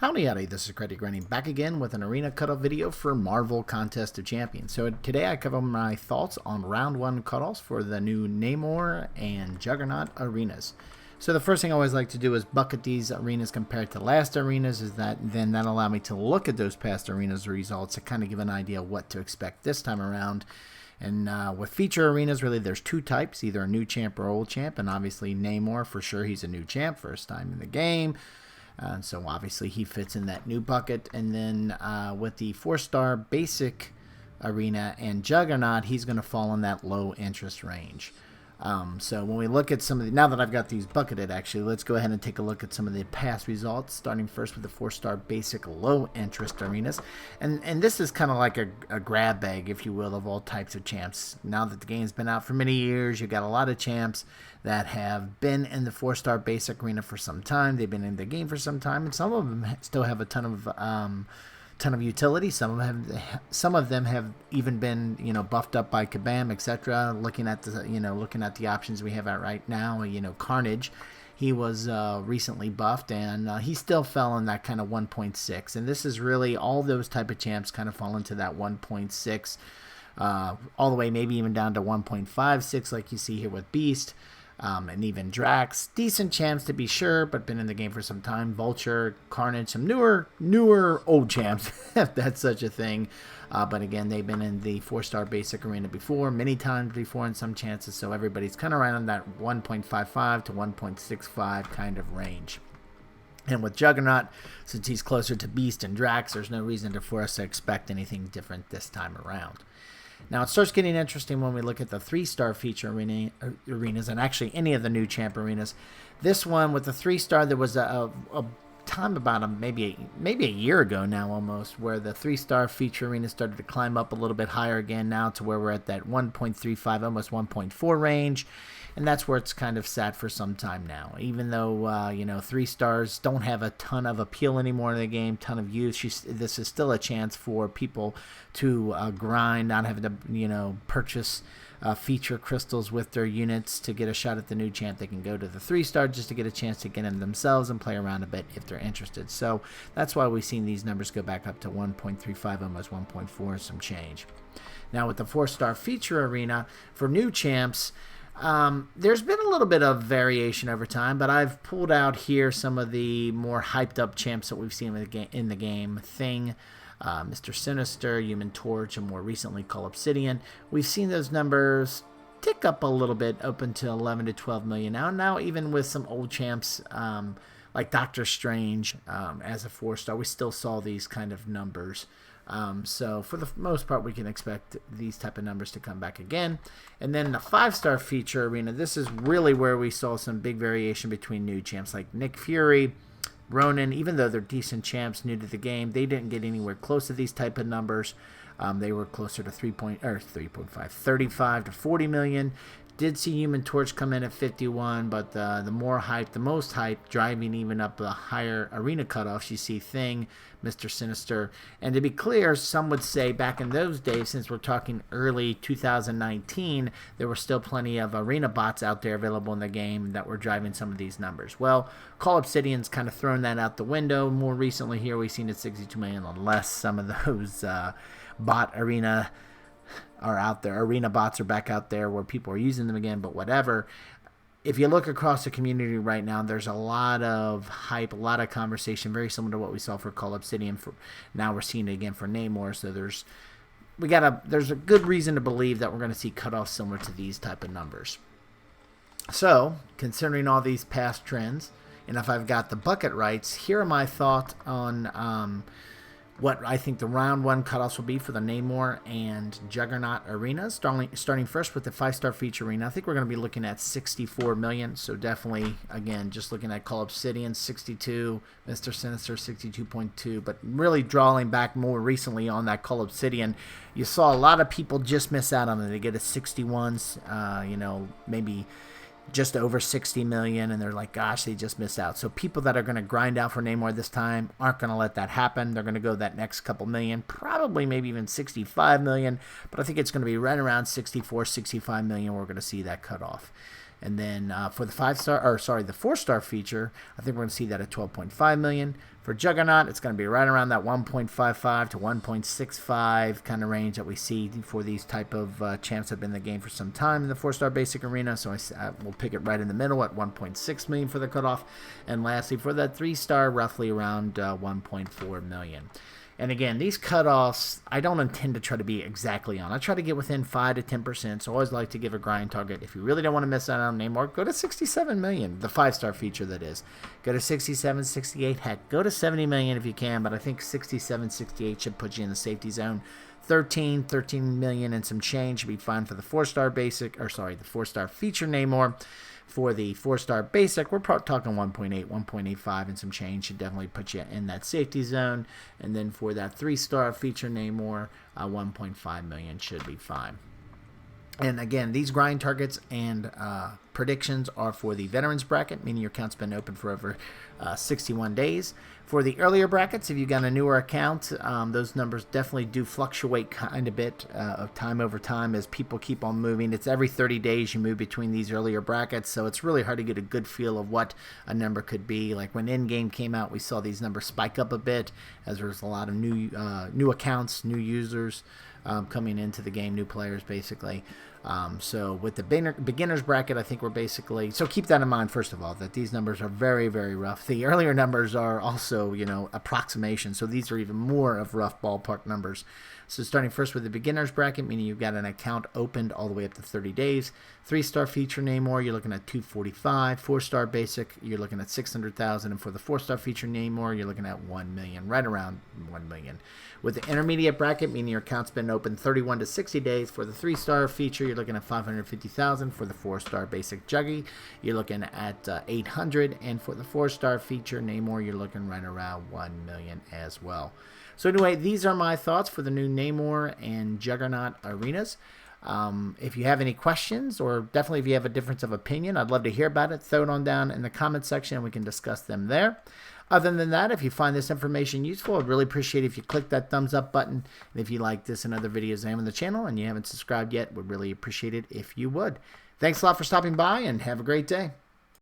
Howdy, this is Credit Granny back again with an arena cutoff video for Marvel Contest of Champions. So today I cover my thoughts on round 1 cutoffs for the new Namor and Juggernaut arenas. So the first thing I always like to do is bucket these arenas compared to last arenas, then that'll allow me to look at those past arenas results to kind of give an idea of what to expect this time around. And with feature arenas, really there's two types, either a new champ or old champ, and obviously Namor, for sure he's a new champ, first time in the game. And so obviously he fits in that new bucket. And then with the 4-star basic arena and Juggernaut, he's going to fall in that low interest range. So when we look at some of the, now that I've got these bucketed actually, let's go ahead and take a look at some of the past results, starting first with the 4-star basic low interest arenas. And this is kind of like a grab bag, if you will, of all types of champs. Now that the game's been out for many years, you've got a lot of champs that have been in the 4-star basic arena for some time. They've been in the game for some time, and some of them still have a ton of utility. Some of them have even been, buffed up by Kabam, etc. Looking at the options we have out right now, Carnage, he was recently buffed, and he still fell in that kind of 1.6. And this is really all those type of champs kind of fall into that 1.6, all the way maybe even down to 1.56, like you see here with Beast. And even Drax, decent champs to be sure, but been in the game for some time. Vulture, Carnage, some newer old champs, if that's such a thing. But again, they've been in the 4-star basic arena before, many times before in some chances, so everybody's kind of right on that 1.55 to 1.65 kind of range. And with Juggernaut, since he's closer to Beast and Drax, there's no reason for us to expect anything different this time around. Now, it starts getting interesting when we look at the 3-star feature arenas, and actually any of the new champ arenas. This one with the 3-star, there was a time about maybe a year ago now almost, where the 3-star feature arena started to climb up a little bit higher again now to where we're at that 1.35, almost 1.4 range. And that's where it's kind of sat for some time now. Even though, 3-stars don't have a ton of appeal anymore in the game, ton of use, this is still a chance for people to grind, not having to, purchase feature crystals with their units to get a shot at the new champ. They can go to the 3-star just to get a chance to get in themselves and play around a bit if they're interested. So that's why we've seen these numbers go back up to 1.35, almost 1.4 and some change. Now with the 4-star feature arena for new champs, there's been a little bit of variation over time, but I've pulled out here some of the more hyped up champs that we've seen in the game. Thing, Mr. Sinister, Human Torch, and more recently Call Obsidian. We've seen those numbers tick up a little bit, open to 11 to 12 million now even with some old champs like Doctor Strange as a 4-star, we still saw these kind of numbers. So for the most part, we can expect these type of numbers to come back again. And then the 5-star feature arena, this is really where we saw some big variation between new champs like Nick Fury, Ronan. Even though they're decent champs new to the game, they didn't get anywhere close to these type of numbers. They were closer to 35 to 40 million. Did see Human Torch come in at 51, but the most hype, driving even up the higher arena cutoffs, you see Thing, Mr. Sinister. And to be clear, some would say back in those days, since we're talking early 2019, there were still plenty of arena bots out there available in the game that were driving some of these numbers. Well, Call Obsidian's kind of thrown that out the window. More recently here, we've seen it 62 million or less. Some of those bot arena are out there. Arena bots are back out there where people are using them again, but whatever. If you look across the community right now, there's a lot of hype, a lot of conversation, very similar to what we saw for Call Obsidian. Now we're seeing it again for Namor, so there's a good reason to believe that we're going to see cutoffs similar to these type of numbers. So, considering all these past trends, and if I've got the bucket rights, here are my thoughts on what I think the round 1 cutoffs will be for the Namor and Juggernaut arenas. Starting first with the 5-star feature arena, I think we're going to be looking at 64 million. So definitely, again, just looking at Call Obsidian, 62, Mr. Sinister, 62.2. But really drawing back more recently on that Call Obsidian, you saw a lot of people just miss out on it. They get a 61s, maybe just over 60 million, and they're like, gosh, they just missed out. So people that are going to grind out for Namor this time aren't going to let that happen. They're going to go that next couple million, probably maybe even 65 million, but I think it's going to be right around 64, 65 million we're going to see that cut off. And then for the 4-star feature, I think we're going to see that at 12.5 million. For Juggernaut, it's going to be right around that 1.55 to 1.65 kind of range that we see for these type of champs that have been in the game for some time in the 4-star basic arena. So we'll pick it right in the middle at 1.6 million for the cutoff. And lastly, for that 3-star, roughly around 1.4 million. And again, these cutoffs, I don't intend to try to be exactly on. I try to get within 5 to 10%, so I always like to give a grind target. If you really don't want to miss out on Namor, go to 67 million, the 5-star feature that is. Go to 67, 68, heck, go to 70 million if you can, but I think 67, 68 should put you in the safety zone. 13 million and some change should be fine for the 4-star basic, the 4-star feature Namor. For the 4-star basic, we're talking 1.8, 1.85 and some change should definitely put you in that safety zone. And then for that 3-star feature Namor, 1.5 million should be fine. And again, these grind targets and predictions are for the veterans bracket, meaning your account's been open for over 61 days. For the earlier brackets, if you've got a newer account, those numbers definitely do fluctuate kind of bit of time over time as people keep on moving. It's every 30 days you move between these earlier brackets, so it's really hard to get a good feel of what a number could be. Like when Endgame came out, we saw these numbers spike up a bit as there's a lot of new accounts, new users coming into the game, new players basically. So with the beginners bracket, I think we're basically, so keep that in mind first of all, that these numbers are very, very rough. The earlier numbers are also, approximation, so these are even more of rough ballpark numbers. So starting first with the beginners bracket, meaning you've got an account opened all the way up to 30 days. 3-star feature Namor, you're looking at 245. 4-star basic, you're looking at 600,000. And for the 4-star feature Namor, you're looking at 1 million, right around 1 million. With the intermediate bracket, meaning your account's been open 31 to 60 days. For the 3-star feature, you're looking at 550,000. For the 4-star basic Juggy, you're looking at 800. And for the 4-star feature Namor, you're looking right around 1 million as well. So anyway, these are my thoughts for the new Namor and Juggernaut arenas. If you have any questions, or definitely if you have a difference of opinion, I'd love to hear about it. Throw it on down in the comment section and we can discuss them there. Other than that, if you find this information useful, I'd really appreciate it if you click that thumbs up button. And if you like this and other videos I have on the channel and you haven't subscribed yet, would really appreciate it if you would. Thanks a lot for stopping by and have a great day.